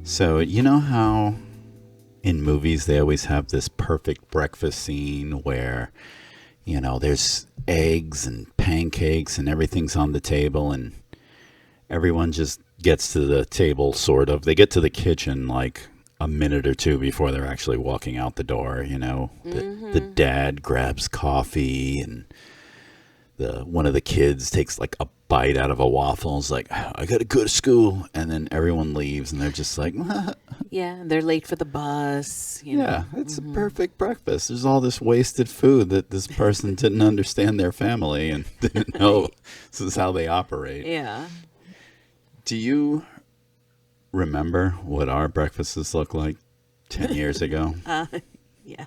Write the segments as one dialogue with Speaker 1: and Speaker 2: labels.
Speaker 1: So, you know how in movies they always have this perfect breakfast scene where, there's eggs and pancakes and everything's on the table and everyone just gets to the table, sort of. They get to the kitchen like a minute or two before they're actually walking out the door, The
Speaker 2: Mm-hmm.
Speaker 1: dad grabs coffee and the one of the kids takes like a bite out of a waffle and is like, I gotta go to school. And then everyone leaves and they're just like,
Speaker 2: Yeah, they're late for the bus.
Speaker 1: yeah, it's a
Speaker 2: Hmm.
Speaker 1: perfect breakfast. There's all this wasted food that this person didn't understand their family and didn't know this is how they operate.
Speaker 2: Yeah.
Speaker 1: Do you remember what our breakfasts looked like 10 years ago?
Speaker 2: Uh, yeah.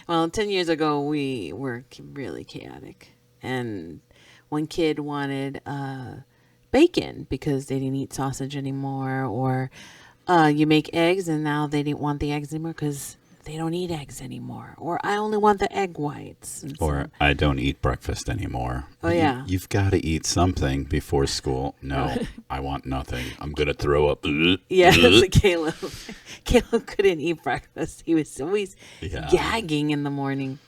Speaker 2: Well, 10 years ago, we were really chaotic. And one kid wanted bacon because they didn't eat sausage anymore. Or you make eggs and now they didn't want the eggs anymore because they don't eat eggs anymore. Or I only want the egg whites. And
Speaker 1: Or
Speaker 2: so,
Speaker 1: I don't eat breakfast anymore.
Speaker 2: oh, yeah.
Speaker 1: You've got to eat something before school. No, I want nothing. I'm going to throw up.
Speaker 2: Yeah, so Caleb. Caleb couldn't eat breakfast. He was always
Speaker 1: Yeah.
Speaker 2: gagging in the morning.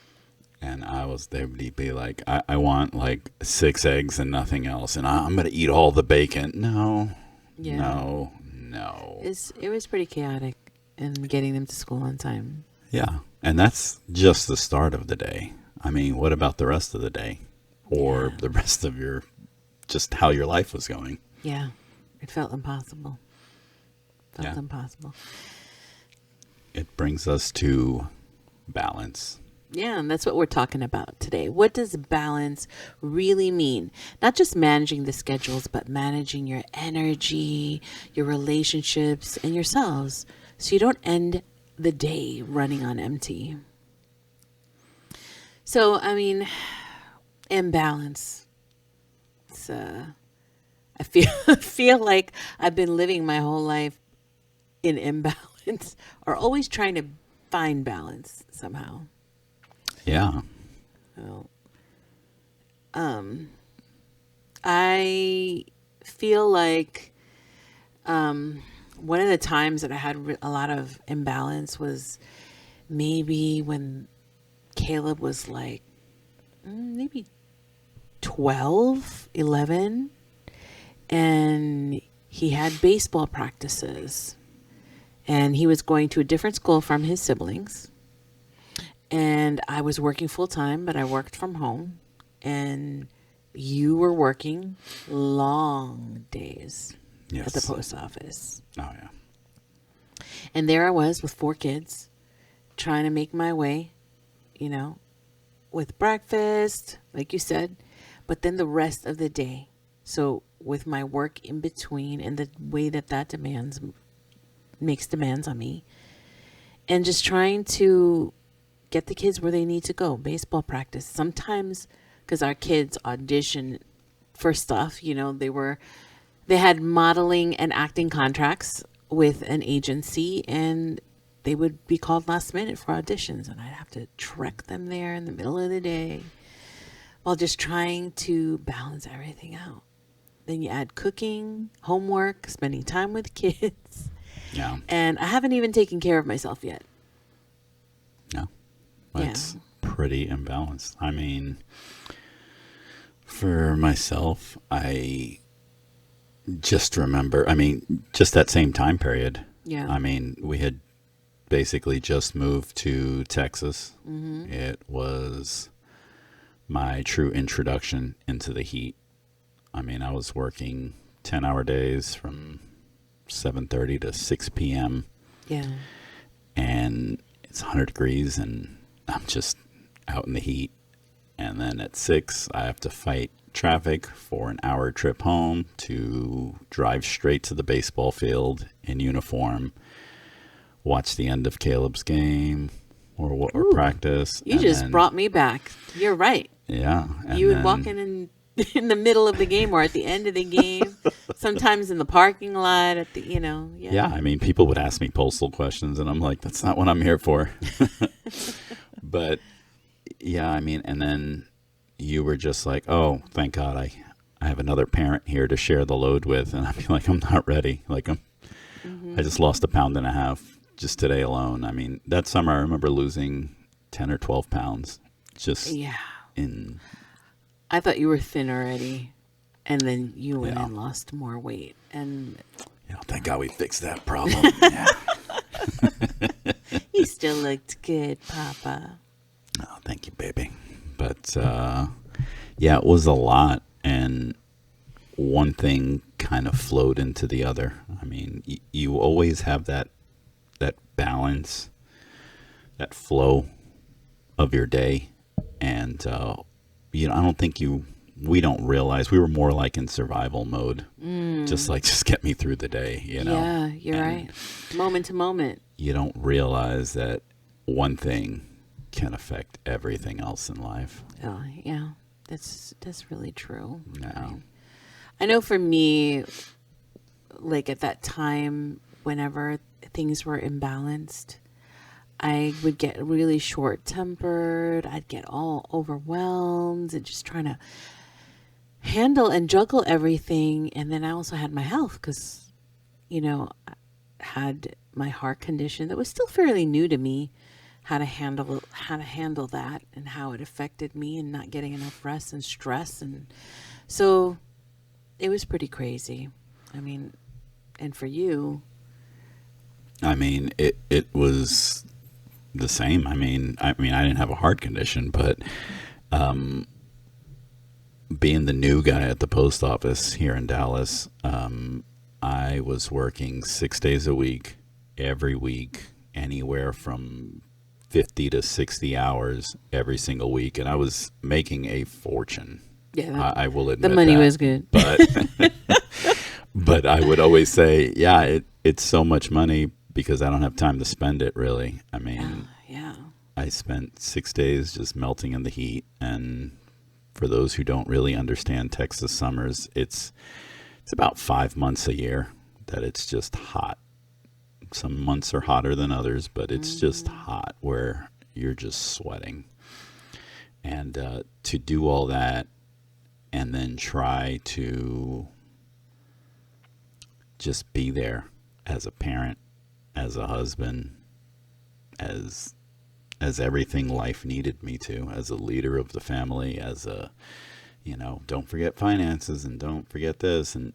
Speaker 1: And they would be like, I want like 6 eggs and nothing else. And I'm going to eat all the bacon. No,
Speaker 2: Yeah.
Speaker 1: no, no.
Speaker 2: It was pretty chaotic and getting them to school on time.
Speaker 1: Yeah. And that's just the start of the day. I mean, what about the rest of the day? Or
Speaker 2: Yeah.
Speaker 1: the rest of just how your life was going?
Speaker 2: Yeah. It felt impossible. Felt
Speaker 1: Yeah.
Speaker 2: impossible.
Speaker 1: It brings us to balance.
Speaker 2: Yeah, and that's what we're talking about today. What does balance really mean? Not just managing the schedules, but managing your energy, your relationships, and yourselves so you don't end the day running on empty. So, I mean, imbalance. It's I feel feel like I've been living my whole life in imbalance or always trying to find balance somehow.
Speaker 1: Yeah.
Speaker 2: Well, I feel like one of the times that I had a lot of imbalance was maybe when Caleb was like maybe 12, 11, and he had baseball practices. And he was going to a different school from his siblings. And I was working full time, but I worked from home. And you were working long days at the
Speaker 1: Yes.
Speaker 2: post office.
Speaker 1: Oh, yeah.
Speaker 2: And there I was with 4 kids trying to make my way, you know, with breakfast, like you said, but then the rest of the day. So with my work in between and the way that makes demands on me, and just trying to get the kids where they need to go. Baseball practice. Sometimes, because our kids audition for stuff, they had modeling and acting contracts with an agency, and they would be called last minute for auditions, and I'd have to trek them there in the middle of the day while just trying to balance everything out. Then you add cooking, homework, spending time with kids,
Speaker 1: Yeah.
Speaker 2: and I haven't even taken care of myself yet.
Speaker 1: No.
Speaker 2: Yeah.
Speaker 1: It's pretty imbalanced. I mean, for myself, I just remember, just that same time period.
Speaker 2: Yeah.
Speaker 1: I mean, we had basically just moved to Texas.
Speaker 2: Mm-hmm.
Speaker 1: It was my true introduction into the heat. I mean, I was working 10-hour days from 7:30 to 6 p.m.
Speaker 2: Yeah.
Speaker 1: and it's 100 degrees and I'm just out in the heat. And then at 6, I have to fight traffic for an hour trip home to drive straight to the baseball field in uniform, watch the end of Caleb's game or
Speaker 2: Ooh.
Speaker 1: practice.
Speaker 2: You
Speaker 1: and
Speaker 2: just
Speaker 1: then-
Speaker 2: brought me back. You're right.
Speaker 1: Yeah. And
Speaker 2: You would
Speaker 1: then-
Speaker 2: walk in in the middle of the game or at the end of the game, sometimes in the parking lot at the, yeah.
Speaker 1: Yeah, I mean, people would ask me postal questions, and I'm like, that's not what I'm here for. But, yeah, I mean, and then you were just like, oh, thank God I have another parent here to share the load with. And I'd be like, I'm not ready. Like, I just lost 1.5 pounds just today alone. I mean, that summer I remember losing 10 or 12 pounds just
Speaker 2: Yeah.
Speaker 1: in,
Speaker 2: I thought you were thin already. And then you went
Speaker 1: Yeah.
Speaker 2: and lost more weight. And
Speaker 1: thank God we fixed that problem. Yeah.
Speaker 2: you still looked good, Papa.
Speaker 1: Oh, thank you, baby. But yeah, it was a lot. And one thing kind of flowed into the other. I mean, you always have that balance, that flow of your day. And, I don't think we don't realize we were more like in survival mode. Just get me through the day,
Speaker 2: Yeah, you're
Speaker 1: And
Speaker 2: right. Moment to moment.
Speaker 1: You don't realize that one thing can affect everything else in life.
Speaker 2: Oh, yeah. That's really true.
Speaker 1: No.
Speaker 2: I know for me, like at that time, whenever things were imbalanced, I would get really short tempered. I'd get all overwhelmed and just trying to handle and juggle everything. And then I also had my health because, I had my heart condition that was still fairly new to me, how to handle that and how it affected me and not getting enough rest and stress. And so it was pretty crazy. I mean, and for you,
Speaker 1: I mean, it was the same. I mean, I didn't have a heart condition, but being the new guy at the post office here in Dallas, I was working 6 days a week, every week, anywhere from 50 to 60 hours every single week, and I was making a fortune.
Speaker 2: yeah,
Speaker 1: I will admit
Speaker 2: the money
Speaker 1: that.
Speaker 2: was good.
Speaker 1: But but I would always say, yeah, it's so much money because I don't have time to spend it. Really, I mean,
Speaker 2: Yeah.
Speaker 1: I spent 6 days just melting in the heat, and for those who don't really understand Texas summers, it's about 5 months a year that it's just hot. Some months are hotter than others, but it's just hot where you're just sweating. And to do all that and then try to just be there as a parent, as a husband, as everything life needed me to, as a leader of the family, as a, don't forget finances and don't forget this. And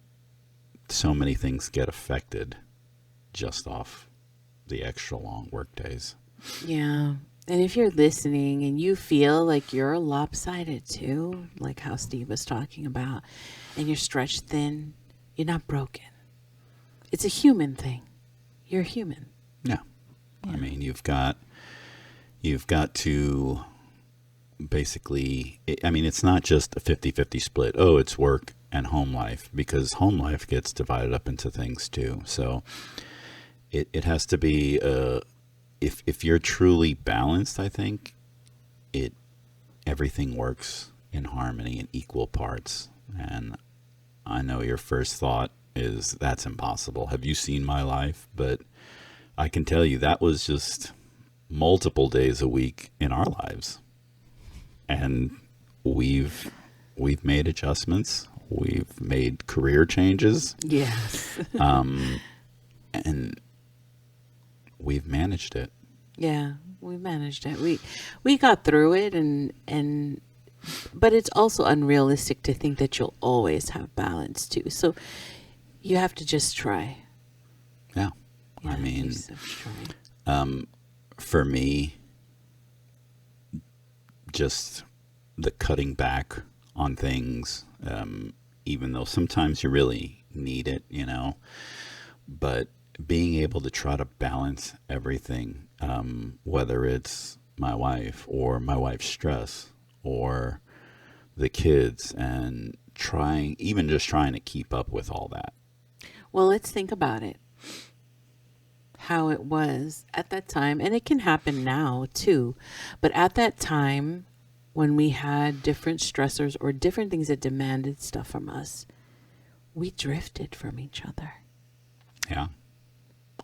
Speaker 1: so many things get affected just off the extra long work days.
Speaker 2: Yeah. And if you're listening and you feel like you're lopsided too, like how Steve was talking about, and you're stretched thin, you're not broken. It's a human thing. You're human.
Speaker 1: Yeah. I mean, you've got to basically, it's not just a 50-50 split. Oh, it's work and home life, because home life gets divided up into things too. So it has to be, if you're truly balanced, I think everything works in harmony in equal parts. And I know your first thought is that's impossible. Have you seen my life? But I can tell you that was just multiple days a week in our lives. And we've made adjustments. We've made career changes.
Speaker 2: Yes.
Speaker 1: And we've managed it.
Speaker 2: Yeah, we managed it. We got through it but it's also unrealistic to think that you'll always have balance too. So you have to just try.
Speaker 1: Yeah.
Speaker 2: Yeah,
Speaker 1: I mean,
Speaker 2: you just have to try.
Speaker 1: for me, just the cutting back on things, even though sometimes you really need it, but being able to try to balance everything, whether it's my wife or my wife's stress or the kids, and trying to keep up with all that.
Speaker 2: Well, let's think about it. How it was at that time, and it can happen now too, but at that time when we had different stressors or different things that demanded stuff from us, we drifted from each other.
Speaker 1: Yeah.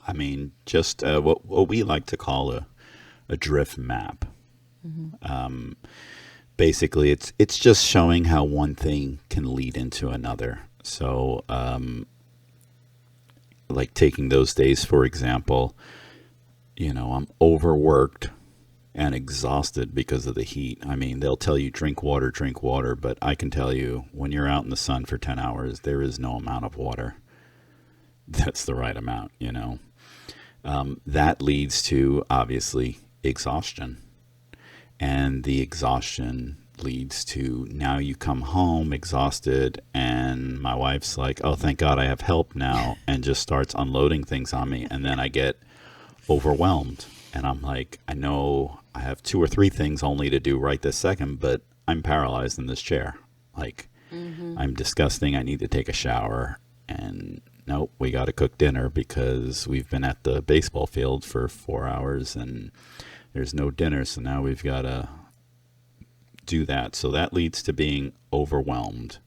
Speaker 1: I mean, just what we like to call a drift map. Basically, it's just showing how one thing can lead into another. So like taking those days, for example, I'm overworked and exhausted because of the heat. I mean, they'll tell you drink water, but I can tell you when you're out in the sun for 10 hours, there is no amount of water that's the right amount. That leads to obviously exhaustion. And the exhaustion leads to now you come home exhausted, and my wife's like, oh, thank God I have help now, and just starts unloading things on me. And then I get overwhelmed. And I'm like, I know I have 2 or 3 things only to do right this second, but I'm paralyzed in this chair. Like, I'm disgusting. I need to take a shower. And nope, we got to cook dinner because we've been at the baseball field for 4 hours and there's no dinner. So now we've got to do that. So that leads to being overwhelmed.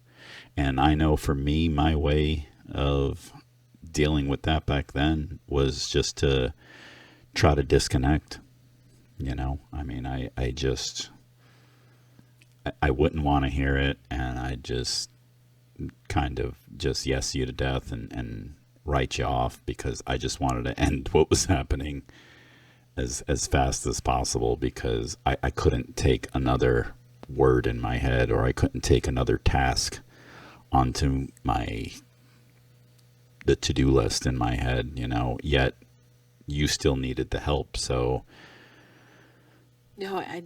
Speaker 1: And I know for me, my way of dealing with that back then was just to try to disconnect. I mean, I wouldn't want to hear it, and I just kind of just yes you to death and write you off because I just wanted to end what was happening as fast as possible because I couldn't take another word in my head, or I couldn't take another task onto the to-do list in my head, yet you still needed the help. So
Speaker 2: No, I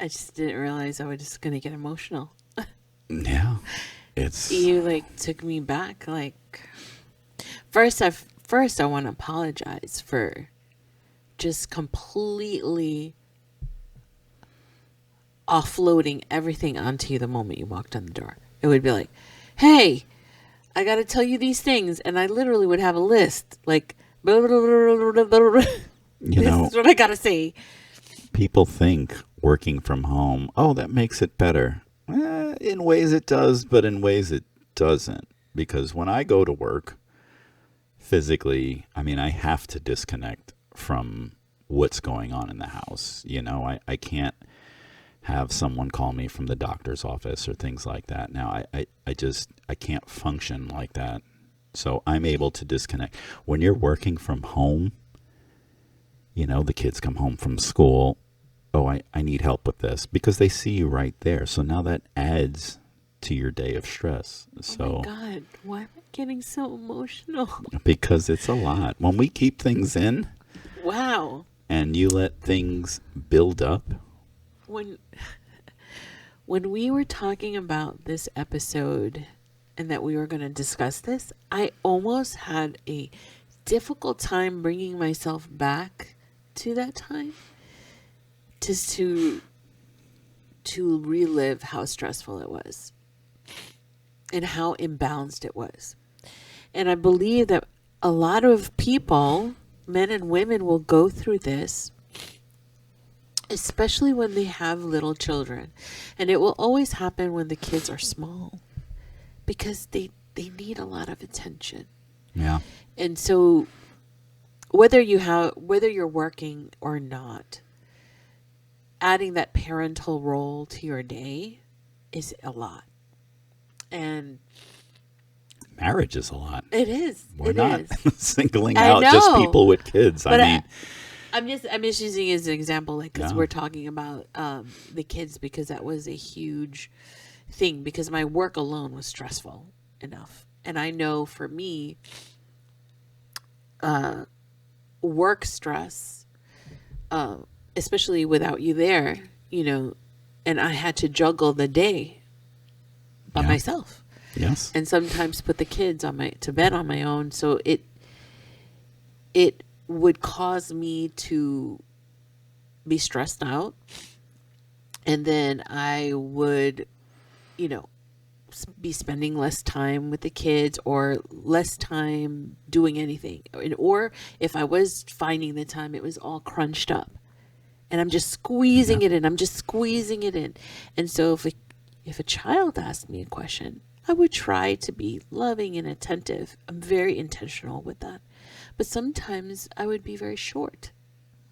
Speaker 2: just didn't realize I was just going to get emotional.
Speaker 1: yeah,
Speaker 2: You took me back. First I want to apologize for just completely offloading everything onto you the moment you walked in the door. It would be like, hey, I got to tell you these things. And I literally would have a list like, blah, blah, blah, blah, blah, blah. This is what I got to say.
Speaker 1: People think working from home, oh, that makes it better. In ways it does, but in ways it doesn't. Because when I go to work physically, I mean, I have to disconnect from what's going on in the house. I can't have someone call me from the doctor's office or things like that. Now, I can't function like that. So I'm able to disconnect. When you're working from home, the kids come home from school. Oh, I need help with this because they see you right there. So now that adds to your day of stress. So,
Speaker 2: oh my God, why am I getting so emotional?
Speaker 1: Because it's a lot. When we keep things in.
Speaker 2: Wow.
Speaker 1: And you let things build up.
Speaker 2: When we were talking about this episode and that we were going to discuss this, I almost had a difficult time bringing myself back to that time, just to relive how stressful it was and how imbalanced it was. And I believe that a lot of people, men and women, will go through this, especially when they have little children. And it will always happen when the kids are small because they need a lot of attention.
Speaker 1: Yeah.
Speaker 2: And so whether you're working or not, adding that parental role to your day is a lot. And
Speaker 1: marriage is a lot.
Speaker 2: It is.
Speaker 1: We're not singling out just people with kids.
Speaker 2: But
Speaker 1: I mean,
Speaker 2: I'm just using it as an example, because we're talking about the kids, because that was a huge thing, because my work alone was stressful enough. And I know for me, work stress, especially without you there, and I had to juggle the day by myself.
Speaker 1: Yes.
Speaker 2: And sometimes put the kids to bed on my own. So it would cause me to be stressed out. And then I would, be spending less time with the kids or less time doing anything. Or if I was finding the time, it was all crunched up. And I'm just squeezing it in. And so if a child asked me a question, I would try to be loving and attentive. I'm very intentional with that. But sometimes I would be very short.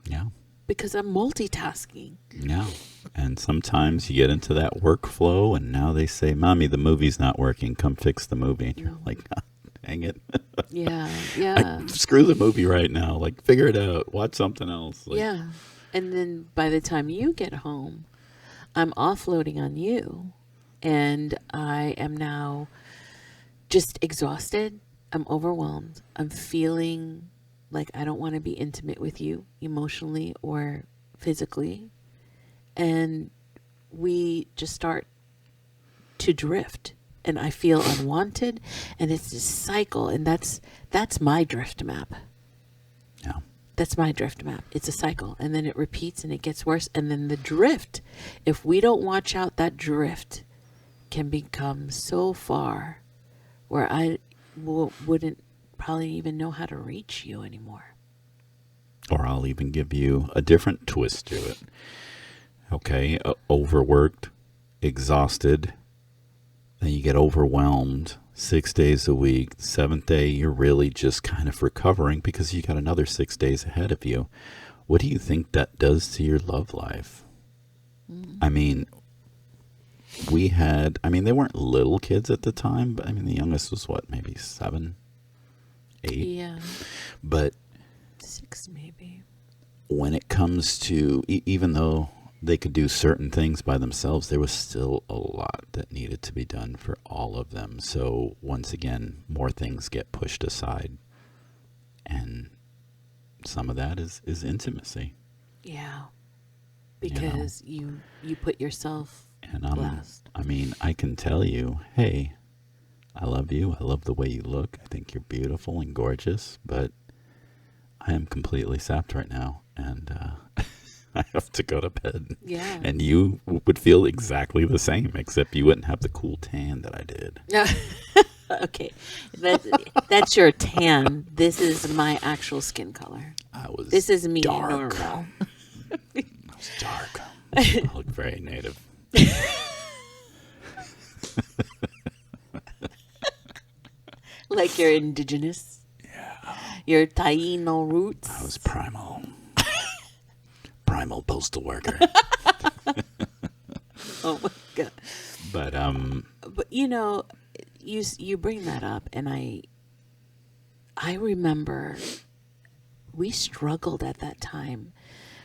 Speaker 1: Yeah.
Speaker 2: Because I'm multitasking.
Speaker 1: Yeah. And sometimes you get into that workflow and now they say, Mommy, the movie's not working. Come fix the movie. And you're like, hang it.
Speaker 2: Yeah. Yeah.
Speaker 1: Screw the movie right now. Like, figure it out. Watch something else. Like,
Speaker 2: Yeah. And then by the time you get home, I'm offloading on you. And I am now just exhausted. I'm overwhelmed. I'm feeling like I don't want to be intimate with you emotionally or physically. And we just start to drift. And I feel unwanted. And it's this cycle. And that's my drift map.
Speaker 1: yeah.
Speaker 2: That's my drift map. It's a cycle. And then it repeats and it gets worse. And then the drift, if we don't watch out, that drift can become so far where I wouldn't probably even know how to reach you anymore.
Speaker 1: Or I'll even give you a different twist to it. Okay, overworked, exhausted, then you get overwhelmed 6 days a week. The seventh day, you're really just kind of recovering because you got another 6 days ahead of you. What do you think that does to your love life? I mean, they weren't little kids at the time, but I mean, the youngest was what, maybe 7, 8?
Speaker 2: Yeah.
Speaker 1: But
Speaker 2: 6 maybe.
Speaker 1: when it comes to, even though they could do certain things by themselves, there was still a lot that needed to be done for all of them. So once again, more things get pushed aside. And some of that is intimacy.
Speaker 2: Yeah. Because you put yourself
Speaker 1: And
Speaker 2: last.
Speaker 1: I mean, I can tell you, hey, I love you. I love the way you look. I think you're beautiful and gorgeous, but I am completely sapped right now. And I have to go to bed.
Speaker 2: Yeah.
Speaker 1: And you would feel exactly the same, except you wouldn't have the cool tan that I did.
Speaker 2: Okay. That's your tan. This is my actual skin color. This is me
Speaker 1: dark.
Speaker 2: normal.
Speaker 1: I was dark. I look very native.
Speaker 2: Like you're indigenous.
Speaker 1: Yeah.
Speaker 2: Your Taino roots.
Speaker 1: I was primal. Primal postal worker.
Speaker 2: Oh my god.
Speaker 1: But
Speaker 2: you know, you bring that up, and I remember we struggled at that time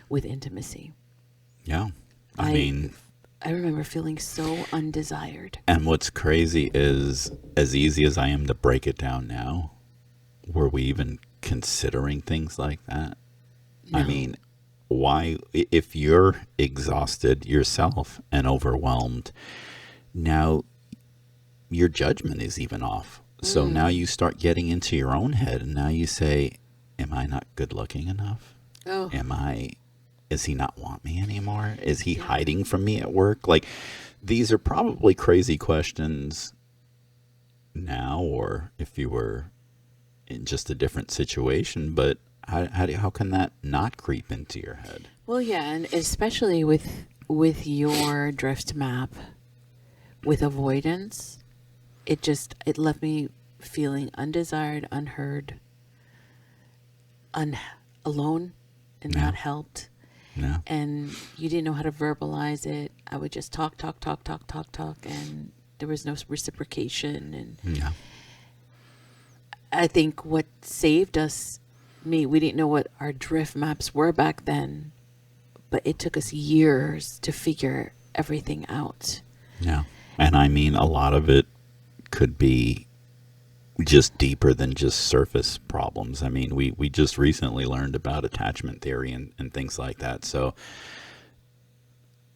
Speaker 2: with intimacy.
Speaker 1: yeah. I mean,
Speaker 2: I remember feeling so undesired.
Speaker 1: and what's crazy is, as easy as I am to break it down now, were we even considering things like that? I
Speaker 2: No.
Speaker 1: mean, why, if you're exhausted yourself and overwhelmed, now your judgment is even off. So now you start getting into your own head, and now you say, am I not good looking enough?
Speaker 2: Oh.
Speaker 1: Is he not want me anymore? Is he hiding from me at work? Like, these are probably crazy questions now, or if you were in just a different situation, but how can that not creep into your head?
Speaker 2: Well, yeah, and especially with your drift map, with avoidance, it left me feeling undesired, unheard, alone, and not helped.
Speaker 1: No.
Speaker 2: And you didn't know how to verbalize it. I would just talk, and there was no reciprocation. And
Speaker 1: Yeah.
Speaker 2: I think what saved us, we didn't know what our drift maps were back then, but it took us years to figure everything out.
Speaker 1: Yeah. And I mean, a lot of it could be just deeper than just surface problems. I mean, we just recently learned about attachment theory and things like that. So,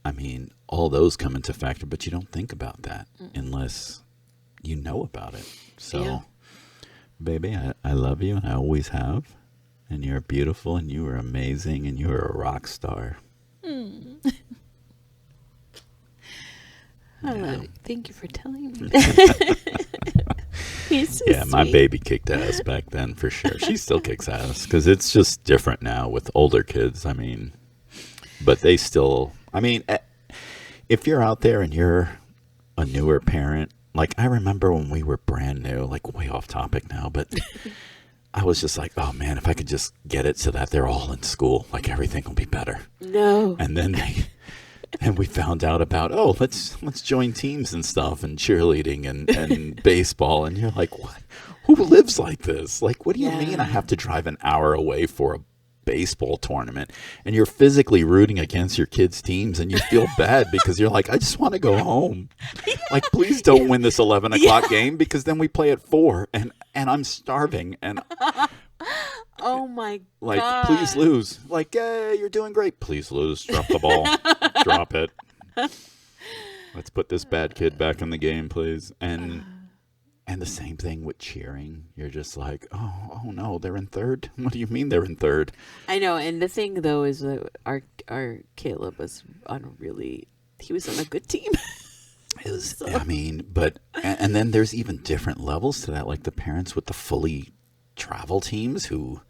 Speaker 1: I mean, all those come into factor, but you don't think about that unless you know about it. So,
Speaker 2: Yeah.
Speaker 1: baby, I love you, and I always have. And you're beautiful, and you are amazing, and you're a rock star.
Speaker 2: I love it. Thank you for telling me. He's so
Speaker 1: Yeah, my
Speaker 2: sweet.
Speaker 1: baby kicked ass back then for sure. She still kicks ass because it's just different now with older kids. I mean, but they still, I mean, if you're out there and you're a newer parent, like I remember when we were brand new, like way off topic now, but I was just like, oh man, if I could just get it so that they're all in school, like everything will be better.
Speaker 2: No.
Speaker 1: And then and we found out about, oh, let's join teams and stuff and cheerleading and baseball. And you're like, who lives like this? Like, what do you
Speaker 2: Yeah.
Speaker 1: mean I have to drive an hour away for a baseball tournament? And you're physically rooting against your kids' teams, and you feel bad because you're like, I just want to go home. Like, please don't win this 11 o'clock game, because then we play at 4, and I'm starving, and
Speaker 2: Oh my
Speaker 1: like,
Speaker 2: God.
Speaker 1: please lose. Like, hey, you're doing great. Please lose. Drop the ball. Drop it. Let's put this bad kid back in the game, please. And the same thing with cheering. You're just like, oh no, they're in third. What do you mean they're in third?
Speaker 2: I know, and the thing though is that our Caleb was he was on a good team.
Speaker 1: It was, I mean, but and then there's even different levels to that, like the parents with the fully travel teams who,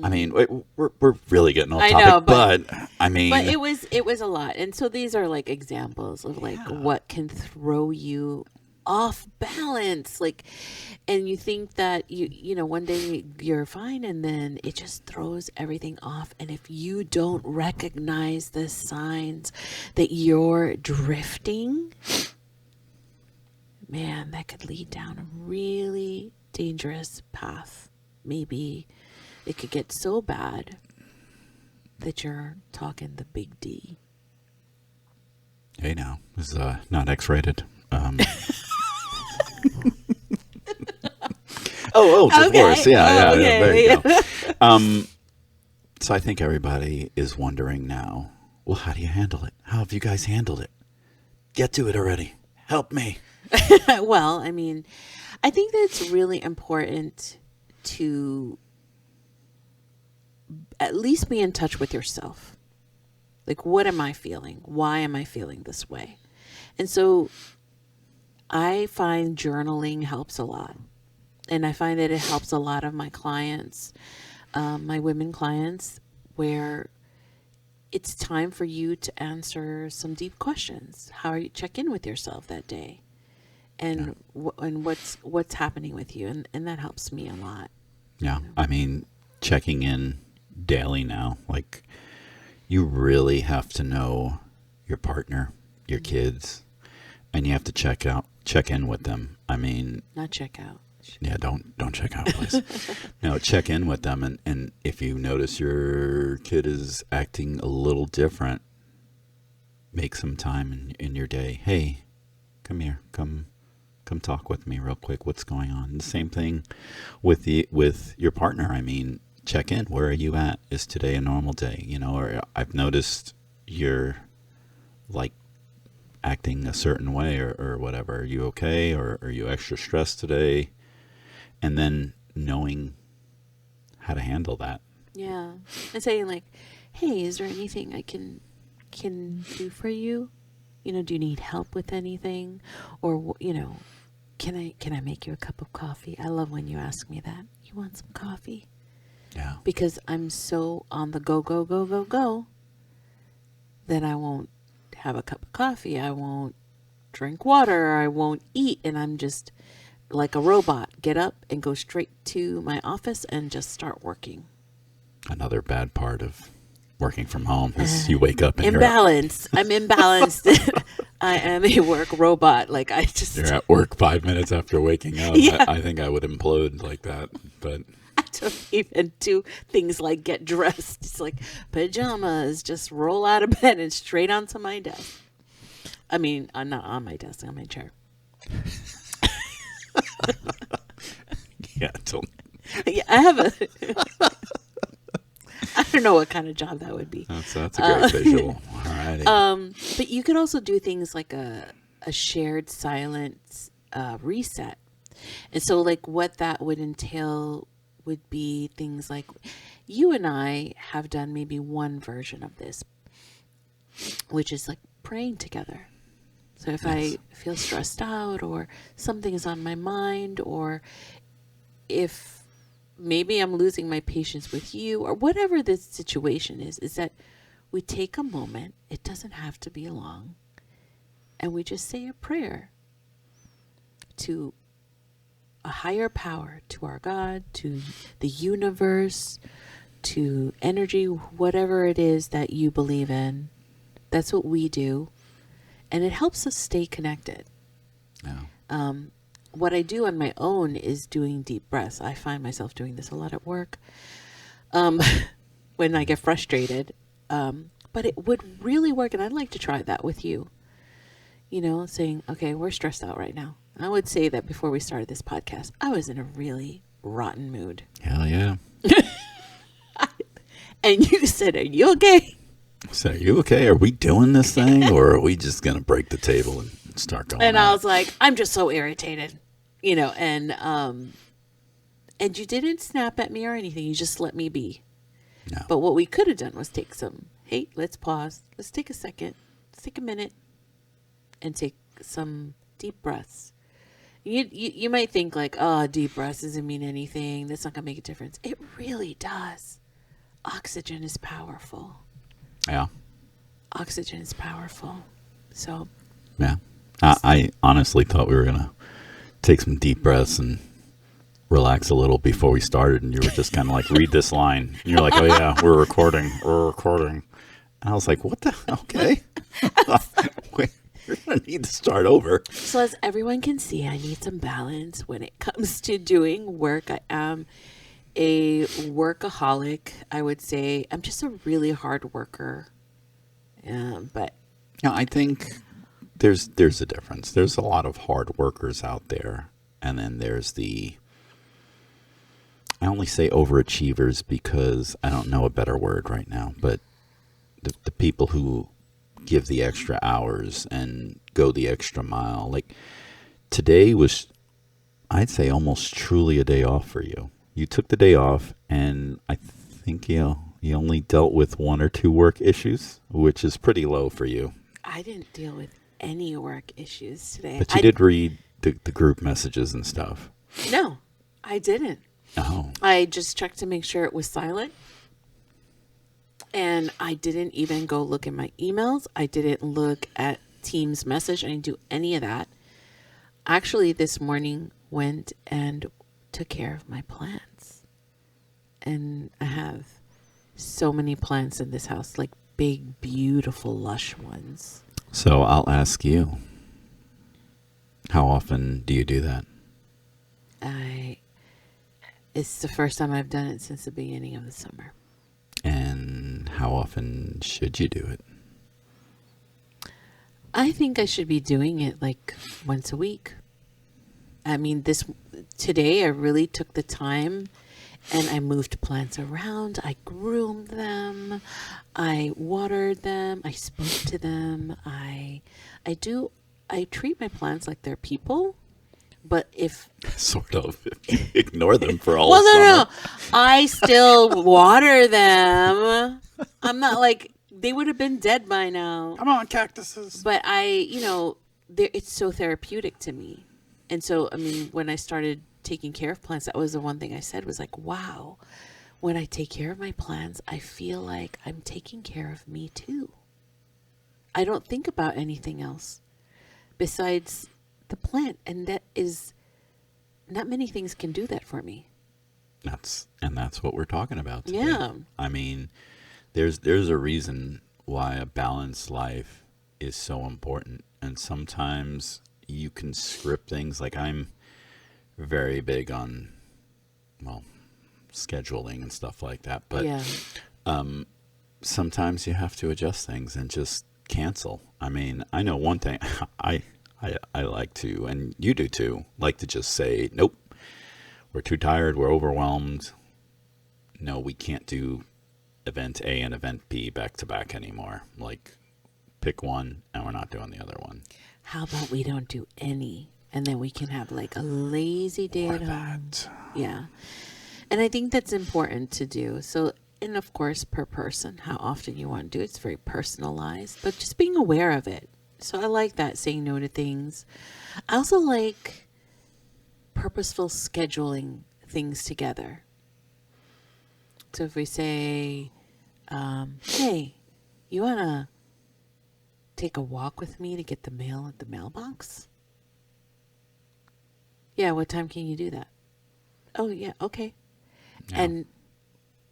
Speaker 1: I mean, we're really getting off
Speaker 2: I
Speaker 1: topic,
Speaker 2: know,
Speaker 1: but I mean,
Speaker 2: But it was a lot. And so these are like examples of like what can throw you off balance. Like, and you think that you know, one day you're fine and then it just throws everything off. And if you don't recognize the signs that you're drifting, man, that could lead down a really dangerous path. Maybe it could get so bad that you're talking the big D.
Speaker 1: hey, now this is not X-rated. Of
Speaker 2: Okay.
Speaker 1: course, yeah.
Speaker 2: Okay.
Speaker 1: There you go. So I think everybody is wondering now, well, how do you handle it? How have you guys handled it? Get to it already. Help me.
Speaker 2: Well, I mean, I think that it's really important to at least be in touch with yourself. Like, what am I feeling? Why am I feeling this way? And so I find journaling helps a lot. And I find that it helps a lot of my clients, my women clients, where it's time for you to answer some deep questions. How are you check in with yourself that day? And and what's happening with you? And that helps me a lot.
Speaker 1: Yeah, I mean, checking in daily now, like, you really have to know your partner, your kids, and you have to check in with them. I mean,
Speaker 2: Not check out.
Speaker 1: yeah, don't check out, please. No, check in with them, and if you notice your kid is acting a little different, make some time in your day. Hey, come here, come talk with me real quick. What's going on? The same thing with your partner. I mean, check in. Where are you at? Is today a normal day? You know, or I've noticed you're like acting a certain way or whatever. Are you okay? Or are you extra stressed today? And then knowing how to handle that.
Speaker 2: Yeah. And saying like, hey, is there anything I can do for you? You know, do you need help with anything? Or, you know, can I make you a cup of coffee? I love when you ask me that. You want some coffee?
Speaker 1: Yeah.
Speaker 2: Because I'm so on the go that I won't have a cup of coffee. I won't drink water. I won't eat. And I'm just like a robot. Get up and go straight to my office and just start working.
Speaker 1: Another bad part of working from home is you wake up and
Speaker 2: Imbalanced. I'm imbalanced. I am a work robot. Like
Speaker 1: you're at work 5 minutes after waking up.
Speaker 2: Yeah.
Speaker 1: I think I would implode like that. But
Speaker 2: I don't even do things like get dressed. It's like pajamas, just roll out of bed and straight onto my desk. I mean, I'm not on my desk, on my chair.
Speaker 1: yeah, don't.
Speaker 2: Yeah, I have a. I don't know what kind of job that would be.
Speaker 1: That's a great visual. All righty.
Speaker 2: But you could also do things like a shared silence reset. And so like what that would entail would be things like you and I have done maybe one version of this, which is like praying together. So if I feel stressed out or something is on my mind, or if maybe I'm losing my patience with you, or whatever the situation is that we take a moment, it doesn't have to be long, and we just say a prayer to a higher power, to our God, to the universe, to energy, whatever it is that you believe in. That's what we do. And it helps us stay connected.
Speaker 1: Yeah.
Speaker 2: what I do on my own is doing deep breaths. I find myself doing this a lot at work um, when I get frustrated. But it would really work, and I'd like to try that with you. Saying, okay, we're stressed out right now. I would say that before we started this podcast, I was in a really rotten mood.
Speaker 1: Hell yeah.
Speaker 2: And you said, are you okay?
Speaker 1: So, are you okay? Are we doing this thing, or are we just going to break the table and start going?
Speaker 2: And I was like, I'm just so irritated, and you didn't snap at me or anything. You just let me be.
Speaker 1: No.
Speaker 2: But what we could have done was hey, let's pause. Let's take a second. Let's take a minute and take some deep breaths. You might think like, oh, deep breaths doesn't mean anything. That's not going to make a difference. It really does. Oxygen is powerful.
Speaker 1: Yeah.
Speaker 2: Oxygen is powerful. So.
Speaker 1: Yeah. I honestly thought we were going to take some deep breaths and relax a little before we started. And you were just kind of like, read this line. And you're like, oh, yeah, we're recording. And I was like, what the? Okay. Wait, you're going to need to start over.
Speaker 2: So as everyone can see, I need some balance when it comes to doing work. I am a workaholic, I would say. I'm just a really hard worker. But
Speaker 1: Yeah, I think there's a difference. There's a lot of hard workers out there. And then there's I only say overachievers because I don't know a better word right now, but the people who give the extra hours and go the extra mile. Like today was, I'd say, almost truly a day off for you. You took the day off, and I think you only dealt with 1 or 2 work issues, which is pretty low for you.
Speaker 2: I didn't deal with any work issues today.
Speaker 1: But you did read the group messages and stuff.
Speaker 2: No, I didn't.
Speaker 1: Oh.
Speaker 2: I just checked to make sure it was silent. And I didn't even go look at my emails. I didn't look at Teams message. I didn't do any of that. Actually, this morning went and took care of my plants. And I have so many plants in this house, like big, beautiful, lush ones.
Speaker 1: So I'll ask you, how often do you do that?
Speaker 2: It's the first time I've done it since the beginning of the summer.
Speaker 1: And how often should you do it?
Speaker 2: I think I should be doing it like once a week. I mean, today I really took the time and I moved plants around. I groomed them. I watered them. I spoke to them. I treat my plants like they're people. But if
Speaker 1: sort of ignore them for all
Speaker 2: well,
Speaker 1: summer.
Speaker 2: no, I still water them. I'm not like they would have been dead by now.
Speaker 1: Come on, cactuses.
Speaker 2: But it's so therapeutic to me. And so, I mean, when I started taking care of plants, that was the one thing I said was like, wow, when I take care of my plants, I feel like I'm taking care of me too. I don't think about anything else besides the plant. And that is, not many things can do that for me.
Speaker 1: That's what we're talking about today.
Speaker 2: Yeah.
Speaker 1: I mean, there's a reason why a balanced life is so important. And sometimes you can script things. Like I'm very big on, scheduling and stuff like that. But
Speaker 2: yeah.
Speaker 1: Sometimes you have to adjust things and just cancel. I mean, I know one thing I like to, and you do too, like to just say, nope, we're too tired, we're overwhelmed. No, we can't do event A and event B back to back anymore. Like, pick one, and we're not doing the other one.
Speaker 2: How about we don't do any, and then we can have like a lazy day at home. Yeah. And I think that's important to do. So, and of course, per person, how often you want to do it, it's very personalized, but just being aware of it. So I like that, saying no to things. I also like purposeful scheduling things together. So if we say, hey, you want to take a walk with me to get the mail at the mailbox? Yeah, what time can you do that? Oh, yeah, okay. Yeah. And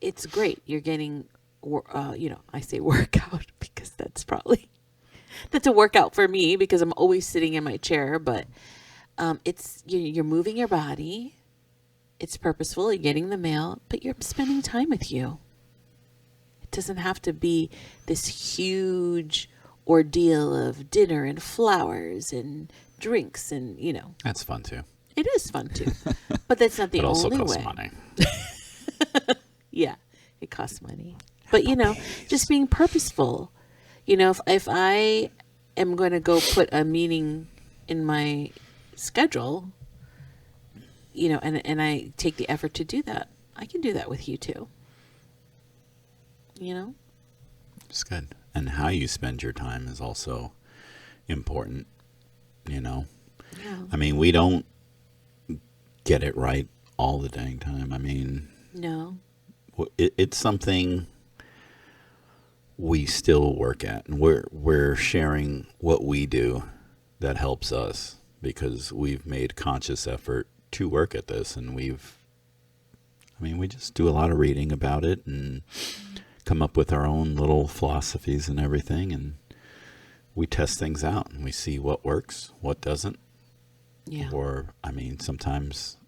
Speaker 2: it's great. You're getting, I say workout because that's a workout for me because I'm always sitting in my chair. But It's you're moving your body. It's purposeful. You're getting the mail, but you're spending time with you. It doesn't have to be this huge ordeal of dinner and flowers and drinks and
Speaker 1: That's fun too.
Speaker 2: it is fun too. But that's not the
Speaker 1: It also
Speaker 2: only
Speaker 1: costs
Speaker 2: way.
Speaker 1: money.
Speaker 2: Yeah, it costs money. But just being purposeful. If I am going to go put a meeting in my schedule, and I take the effort to do that, I can do that with you too.
Speaker 1: It's good. And how you spend your time is also important,
Speaker 2: Yeah.
Speaker 1: I mean, we don't get it right all the dang time. I mean,
Speaker 2: No.
Speaker 1: it's something we still work at, and we're sharing what we do that helps us because we've made conscious effort to work at this, and we just do a lot of reading about it and come up with our own little philosophies and everything, and we test things out and we see what works, what doesn't.
Speaker 2: Yeah.
Speaker 1: Or, sometimes,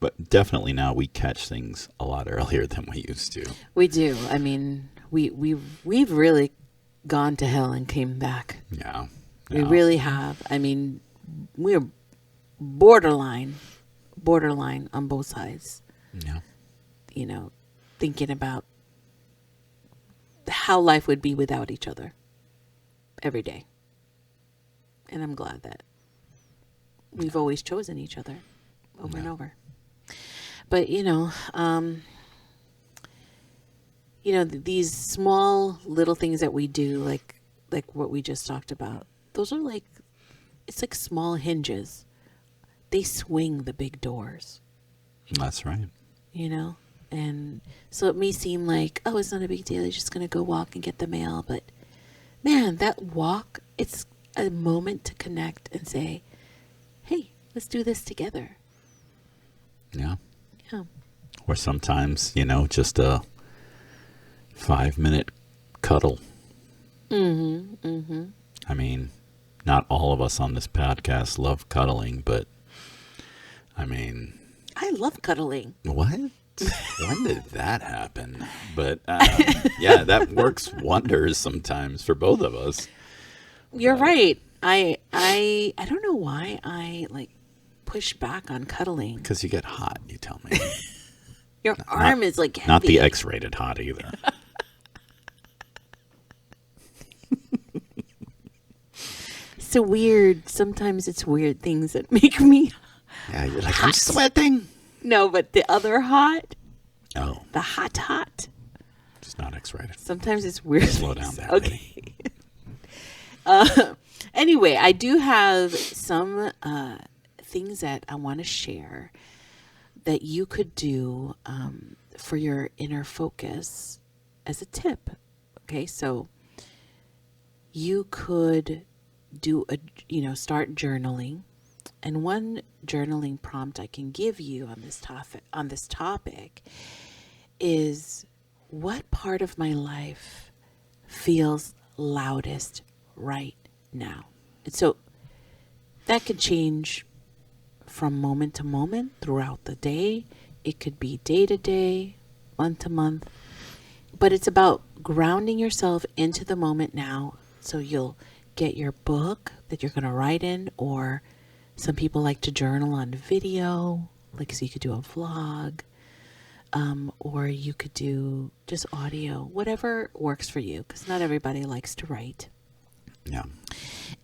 Speaker 1: but definitely now we catch things a lot earlier than we used to.
Speaker 2: We do. I mean, we've really gone to hell and came back.
Speaker 1: Yeah.
Speaker 2: We really have. I mean, we're borderline on both sides.
Speaker 1: Yeah.
Speaker 2: Thinking about how life would be without each other every day. And I'm glad that we've always chosen each other over and over. But, these small little things that we do, like what we just talked about, those are it's like small hinges. They swing the big doors,
Speaker 1: That's right.
Speaker 2: And so it may seem like, oh, it's not a big deal. You're just going to go walk and get the mail. But man, that walk, it's a moment to connect and say, hey, let's do this together.
Speaker 1: Yeah.
Speaker 2: Yeah.
Speaker 1: Or sometimes, just a 5-minute cuddle.
Speaker 2: Mm-hmm. Mm-hmm.
Speaker 1: I mean, not all of us on this podcast love cuddling, but
Speaker 2: I love cuddling.
Speaker 1: what? When did that happen? But yeah, that works wonders sometimes for both of us.
Speaker 2: You're right. I don't know why I push back on cuddling.
Speaker 1: Because you get hot, you tell me.
Speaker 2: Your arm is heavy.
Speaker 1: Not the X-rated hot either.
Speaker 2: So weird. Sometimes it's weird things that make me.
Speaker 1: Yeah, you're like, I'm sweating.
Speaker 2: No, but the other hot,
Speaker 1: Oh,
Speaker 2: the hot.
Speaker 1: it's not X-rated.
Speaker 2: Sometimes it's weird.
Speaker 1: Slow down
Speaker 2: things.
Speaker 1: there,
Speaker 2: Okay. Anyway, I do have some things that I want to share that you could do for your inner focus as a tip. Okay, so you could start journaling, and one journaling prompt I can give you on this topic is, what part of my life feels loudest right now? And so that could change from moment to moment throughout the day. It could be day to day, month to month, but it's about grounding yourself into the moment now. So you'll get your book that you're going to write in, or some people like to journal on video, so you could do a vlog, or you could do just audio, whatever works for you, because not everybody likes to write.
Speaker 1: Yeah.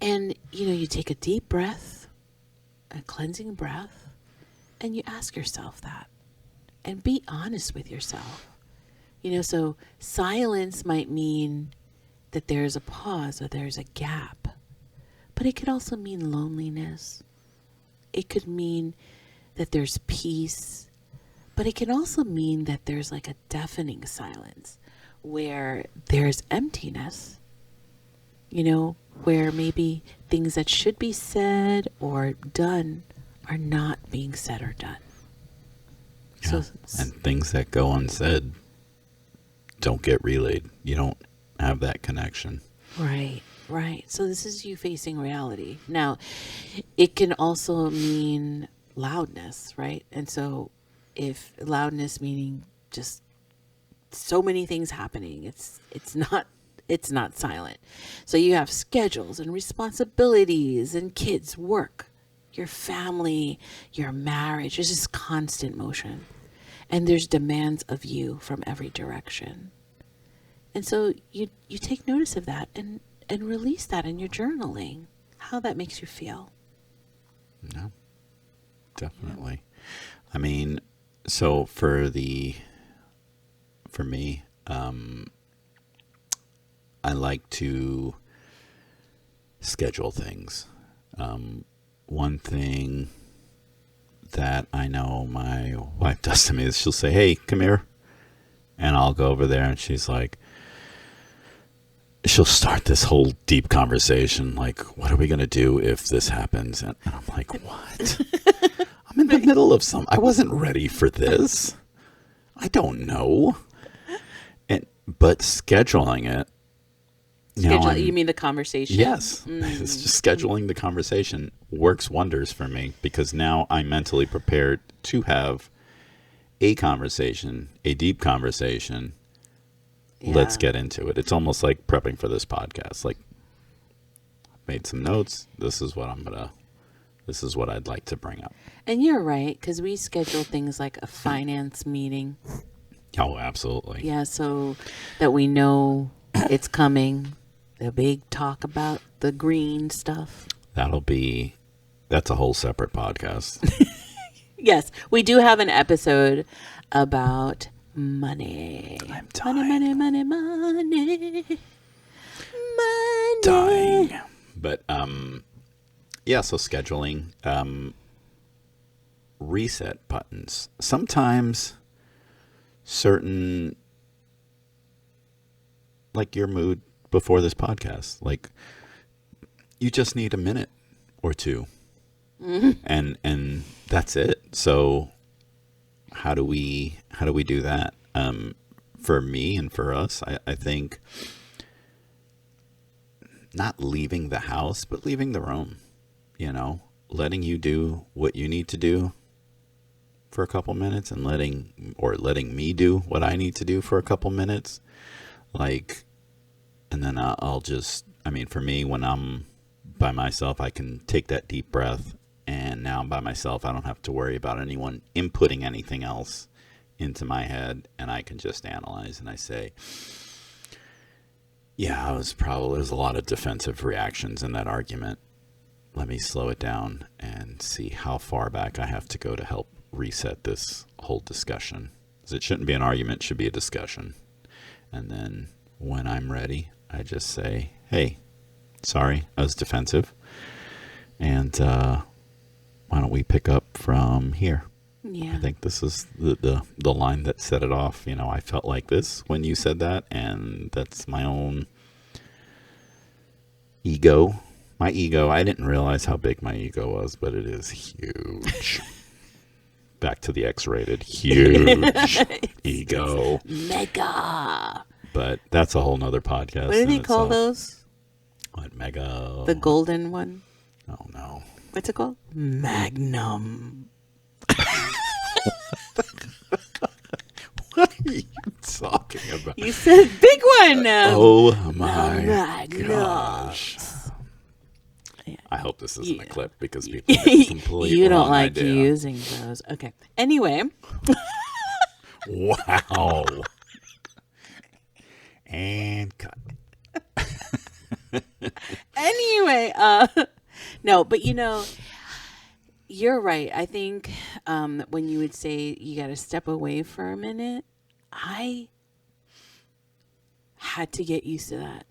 Speaker 2: And, you take a deep breath, a cleansing breath, and you ask yourself that. And be honest with yourself. So silence might mean that there's a pause or there's a gap. But it could also mean loneliness. It could mean that there's peace. But it can also mean that there's a deafening silence where there's emptiness. Where maybe things that should be said or done are not being said or done.
Speaker 1: Yeah. And things that go unsaid don't get relayed. You don't have that connection.
Speaker 2: Right. Right. So this is you facing reality. Now, it can also mean loudness, right? And so if loudness meaning just so many things happening, it's not silent. So you have schedules and responsibilities and kids, work, your family, your marriage. There's just constant motion. And there's demands of you from every direction. And so you take notice of that and release that in your journaling, how that makes you feel.
Speaker 1: No, definitely. I mean, so for me, I like to schedule things. One thing that I know my wife does to me is she'll say, "Hey, come here," and I'll go over there, and she's like, she'll start this whole deep conversation, like, "What are we gonna do if this happens?" And I'm like, "What? I'm in the middle of I wasn't ready for this. I don't know." But scheduling it.
Speaker 2: You mean the conversation?
Speaker 1: Yes. It's just scheduling the conversation works wonders for me because now I'm mentally prepared to have a conversation, a deep conversation.
Speaker 2: Yeah.
Speaker 1: Let's get into it. It's almost like prepping for this podcast. Like, made some notes. This is what I'd like to bring up.
Speaker 2: And you're right, because we schedule things like a finance meeting.
Speaker 1: Oh, absolutely.
Speaker 2: Yeah, so that we know it's coming. The big talk about the green stuff.
Speaker 1: That's a whole separate podcast.
Speaker 2: Yes, we do have an episode about money.
Speaker 1: I'm dying.
Speaker 2: Money.
Speaker 1: Dying. But, yeah, so scheduling, reset buttons. Sometimes certain, like your mood before this podcast, like you just need a minute or two. And that's it. So how do we do that? For me and for us, I think not leaving the house, but leaving the room, letting you do what you need to do for a couple minutes and letting me do what I need to do for a couple minutes. And then for me, when I'm by myself, I can take that deep breath, and now I'm by myself. I don't have to worry about anyone inputting anything else into my head, and I can just analyze, and I say, yeah, there's a lot of defensive reactions in that argument. Let me slow it down and see how far back I have to go to help reset this whole discussion. Because it shouldn't be an argument, it should be a discussion. And then when I'm ready, I just say, hey, sorry, I was defensive. And why don't we pick up from here?
Speaker 2: Yeah.
Speaker 1: I think this is the line that set it off. I felt like this when you said that, and that's my own ego. My ego, I didn't realize how big my ego was, but it is huge. Back to the X-rated. Huge ego.
Speaker 2: Mega.
Speaker 1: But that's a whole nother podcast.
Speaker 2: What do they call those?
Speaker 1: What, mega?
Speaker 2: The golden one?
Speaker 1: Oh, no.
Speaker 2: What's it called? Magnum.
Speaker 1: What are you talking about?
Speaker 2: You said big one.
Speaker 1: Oh, my
Speaker 2: Magnum.
Speaker 1: gosh.
Speaker 2: Yeah.
Speaker 1: I hope this isn't a clip because people get completely
Speaker 2: You don't
Speaker 1: wrong
Speaker 2: like
Speaker 1: idea.
Speaker 2: using those. Okay. Anyway.
Speaker 1: Wow. And cut.
Speaker 2: Anyway, no, but you're right. I think when you would say you got to step away for a minute, I had to get used to that.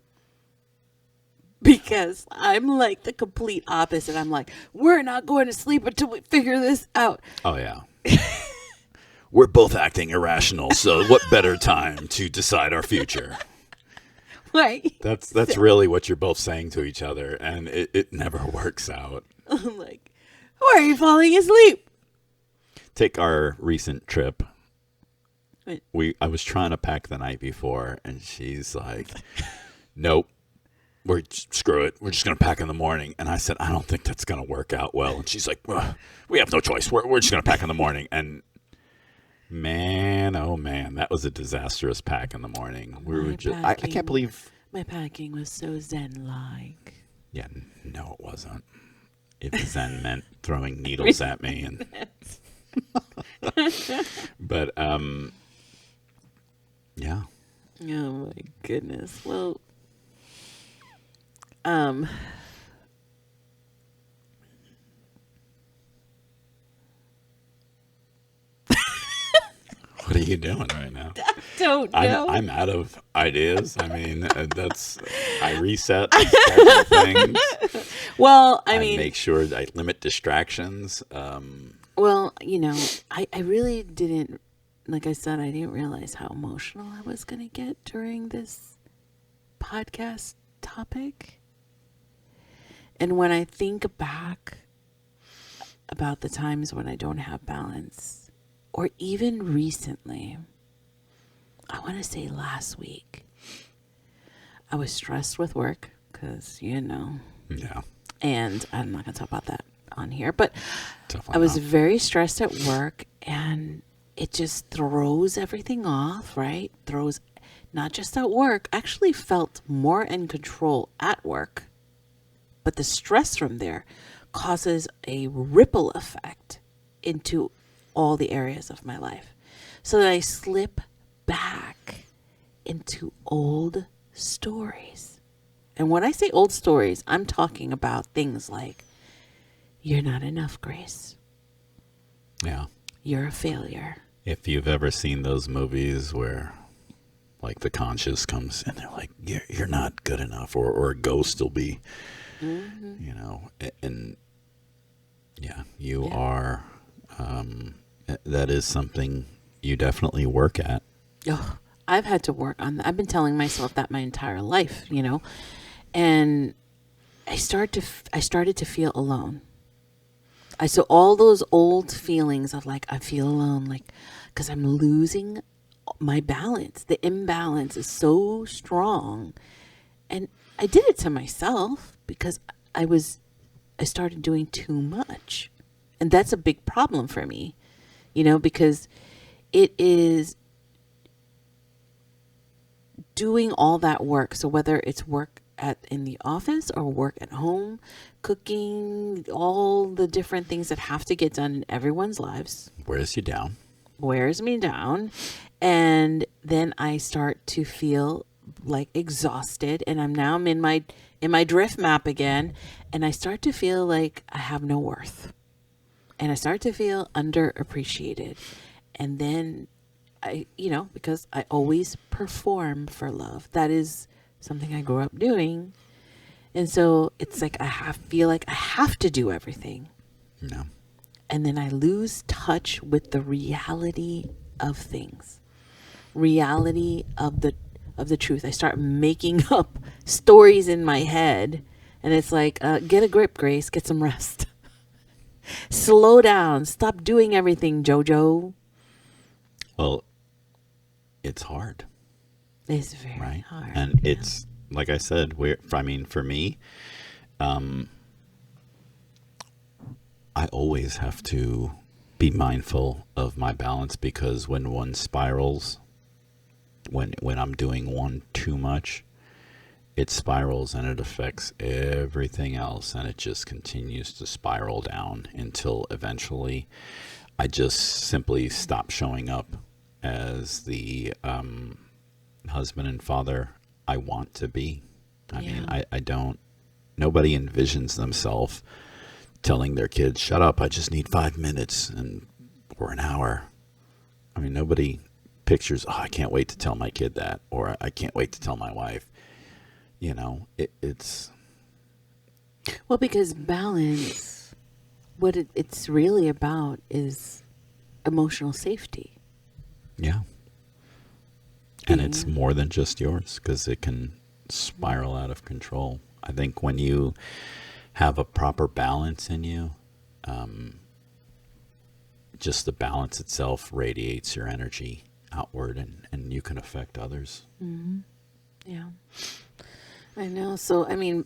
Speaker 2: Because I'm like the complete opposite. I'm like, we're not going to sleep until we figure this out.
Speaker 1: Oh, yeah. We're both acting irrational, so what better time to decide our future?
Speaker 2: Right.
Speaker 1: That's really what you're both saying to each other, and it never works out.
Speaker 2: I'm like, why are you falling asleep?
Speaker 1: Take our recent trip.
Speaker 2: What?
Speaker 1: I was trying to pack the night before, and she's like, nope. screw it. We're just going to pack in the morning. And I said, I don't think that's going to work out well. And she's like, well, we have no choice. We're just going to pack in the morning. And man, oh man, that was a disastrous pack in the morning. We were just, I can't believe.
Speaker 2: My packing was so zen-like.
Speaker 1: Yeah, no, it wasn't. If Zen meant throwing needles at me. And but, yeah.
Speaker 2: Oh my goodness. Well,
Speaker 1: what are you doing right now?
Speaker 2: don't know.
Speaker 1: I'm out of ideas. I mean, I reset, I schedule things.
Speaker 2: Well, I
Speaker 1: I
Speaker 2: mean,
Speaker 1: make sure I limit distractions.
Speaker 2: well, I really didn't, like I said, I didn't realize how emotional I was going to get during this podcast topic. And when I think back about the times when I don't have balance, or even recently, I want to say last week, I was stressed with work because,
Speaker 1: Yeah.
Speaker 2: and I'm not going to talk about that on here, but
Speaker 1: Tough
Speaker 2: I was
Speaker 1: one,
Speaker 2: very stressed at work, and it just throws everything off, right? Throws not just at work, actually felt more in control at work, but the stress from there causes a ripple effect into all the areas of my life. So that I slip back into old stories. And when I say old stories, I'm talking about things like, you're not enough, Grace.
Speaker 1: Yeah.
Speaker 2: You're a failure.
Speaker 1: If you've ever seen those movies where, like, the conscious comes and they're like, you're not good enough, or a ghost will be, and yeah, you are. That is something you definitely work at.
Speaker 2: Oh, I've had to work on that. I've been telling myself that my entire life, and I started to feel alone. So all those old feelings of like, I feel alone, like, because I'm losing my balance. The imbalance is so strong. And I did it to myself because I started doing too much. And that's a big problem for me, because it is doing all that work. So whether it's work in the office or work at home, cooking, all the different things that have to get done in everyone's lives.
Speaker 1: Wears you down.
Speaker 2: Wears me down. And then I start to feel like exhausted, and I'm in my drift map again, and I start to feel like I have no worth. And I start to feel underappreciated. And then because I always perform for love. That is something I grew up doing. And so it's like feel like I have to do everything.
Speaker 1: No.
Speaker 2: And then I lose touch with the reality of things. Reality of the truth. I start making up stories in my head, and it's like, get a grip, Grace, get some rest. Slow down. Stop doing everything, Jojo.
Speaker 1: Well, it's hard.
Speaker 2: It's very
Speaker 1: right?
Speaker 2: hard.
Speaker 1: And it's, like I said, for me, I always have to be mindful of my balance, because when one spirals, when I'm doing one too much, it spirals and it affects everything else, and it just continues to spiral down until eventually I just simply stop showing up as the husband and father I want to be. I mean, I don't, nobody envisions themselves telling their kids, shut up, I just need 5 minutes or an hour. I mean, nobody pictures, I can't wait to tell my kid that, or I can't wait to tell my wife. It's...
Speaker 2: Well, because balance, what it's really about is emotional safety.
Speaker 1: Yeah. And it's more than just yours, because it can spiral out of control. I think when you have a proper balance in you, just the balance itself radiates your energy outward, and you can affect others.
Speaker 2: Mm-hmm. Yeah. I know. So, I mean,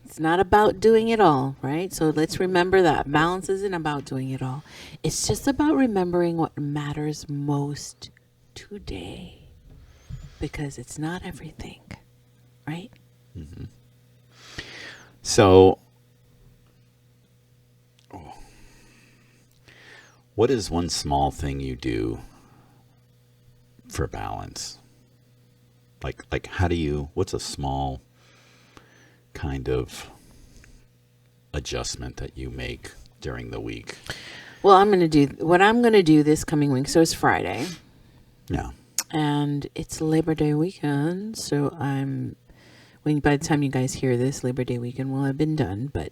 Speaker 2: it's not about doing it all, right? So let's remember that balance isn't about doing it all. It's just about remembering what matters most today because it's not everything, right?
Speaker 1: So, what is one small thing you do for balance? Like how do you, what's a small kind of adjustment that you make during the week?
Speaker 2: Well, what I'm going to do this coming week. So it's Friday
Speaker 1: Yeah.
Speaker 2: and it's Labor Day weekend. So by the time you guys hear this, Labor Day weekend will have been done, but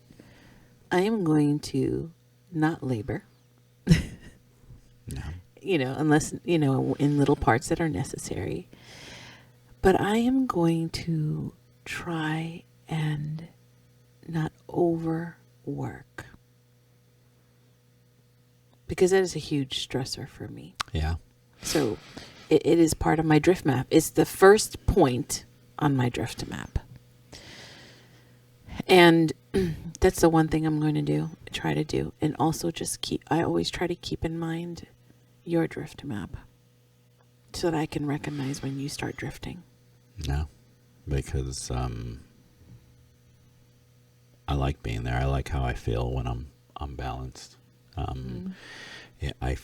Speaker 2: I am going to not labor,
Speaker 1: Yeah.
Speaker 2: unless, in little parts that are necessary. But I am going to try and not overwork because that is a huge stressor for me.
Speaker 1: Yeah.
Speaker 2: So it is part of my drift map. It's the first point on my drift map. And that's the one thing I'm going to try to do. And also I always try to keep in mind your drift map so that I can recognize when you start drifting.
Speaker 1: No, because I like being there. I like how I feel when I'm balanced. Yeah, I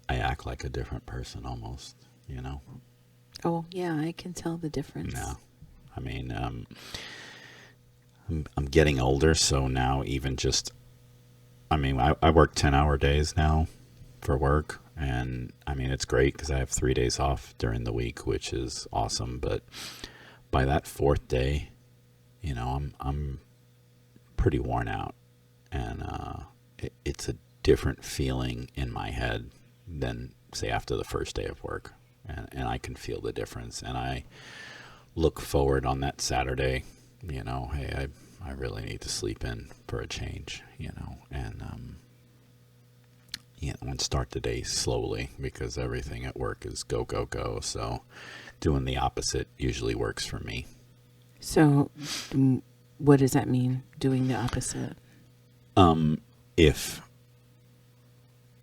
Speaker 1: act like a different person almost.
Speaker 2: Oh, yeah, I can tell the difference.
Speaker 1: No, I mean, I'm getting older, so now even just, I mean, I work 10-hour days now for work. And I mean, it's great because I have 3 days off during the week, which is awesome. But by that fourth day, I'm pretty worn out, and it's a different feeling in my head than say after the first day of work, and I can feel the difference. And I look forward on that Saturday, hey, I really need to sleep in for a change, and start the day slowly because everything at work is go, go, go. So doing the opposite usually works for me.
Speaker 2: So what does that mean, doing the opposite?
Speaker 1: If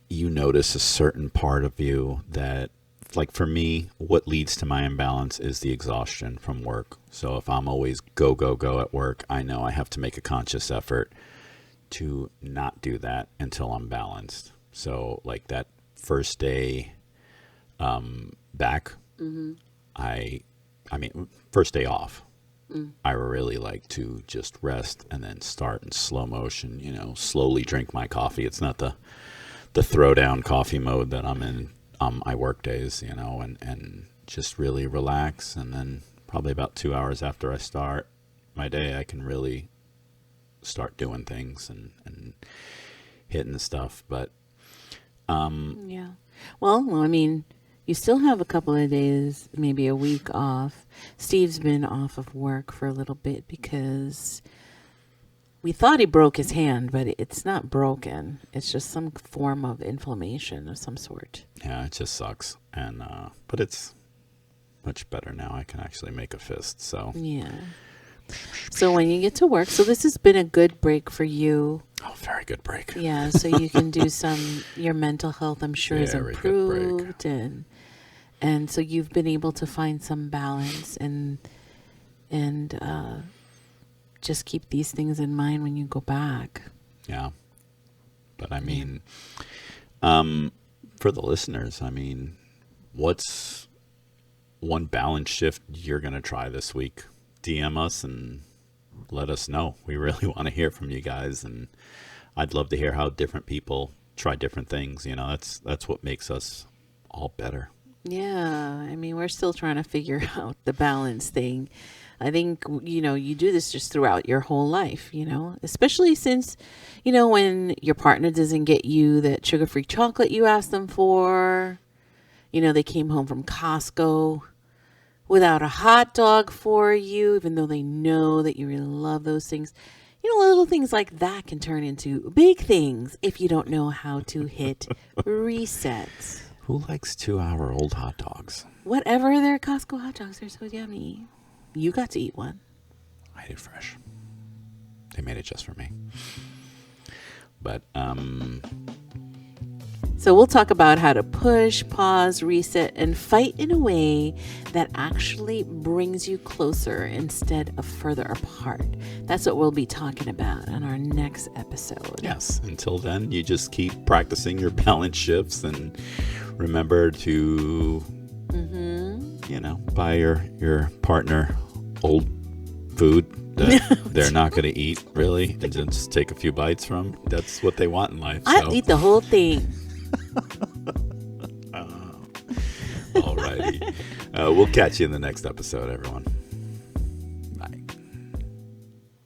Speaker 1: you notice a certain part of you that, like for me, what leads to my imbalance is the exhaustion from work. So if I'm always go, go, go at work, I know I have to make a conscious effort to not do that until I'm balanced. So like that first day back, I mean, first day off, I really like to just rest and then start in slow motion, slowly drink my coffee. It's not the throwdown coffee mode that I'm in on my work days, and just really relax. And then probably about 2 hours after I start my day, I can really start doing things and hitting the stuff. But
Speaker 2: Yeah. Well, I mean, you still have a couple of days, maybe a week off. Steve's been off of work for a little bit because we thought he broke his hand, but it's not broken. It's just some form of inflammation of some sort.
Speaker 1: yeah, it just sucks. And but it's much better now. I can actually make a fist. So
Speaker 2: Yeah. So when you get to work, so this has been a good break for you.
Speaker 1: oh, very good break.
Speaker 2: Yeah, so you can do your mental health, I'm sure, is
Speaker 1: Very good break.
Speaker 2: improved, and so you've been able to find some balance and just keep these things in mind when you go back.
Speaker 1: Yeah. But I mean, for the listeners, I mean, what's one balance shift you're going to try this week? DM us and let us know. We really want to hear from you guys, and I'd love to hear how different people try different things. That's what makes us all better.
Speaker 2: Yeah, I mean, we're still trying to figure out the balance thing. I think, you do this just throughout your whole life, especially since, when your partner doesn't get you that sugar-free chocolate you asked them for, they came home from Costco without a hot dog for you, even though they know that you really love those things. Little things like that can turn into big things if you don't know how to hit reset.
Speaker 1: Who likes 2-hour-old hot dogs?
Speaker 2: Whatever, they're Costco hot dogs. They're so yummy. You got to eat one.
Speaker 1: I ate it fresh. They made it just for me. But
Speaker 2: So we'll talk about how to push, pause, reset, and fight in a way that actually brings you closer instead of further apart. That's what we'll be talking about on our next episode.
Speaker 1: yes, until then, you just keep practicing your balance shifts and remember to, buy your partner old food that they're not going to eat, really, and just take a few bites from. That's what they want in life.
Speaker 2: I'll eat the whole thing.
Speaker 1: All righty. We'll catch you in the next episode, everyone.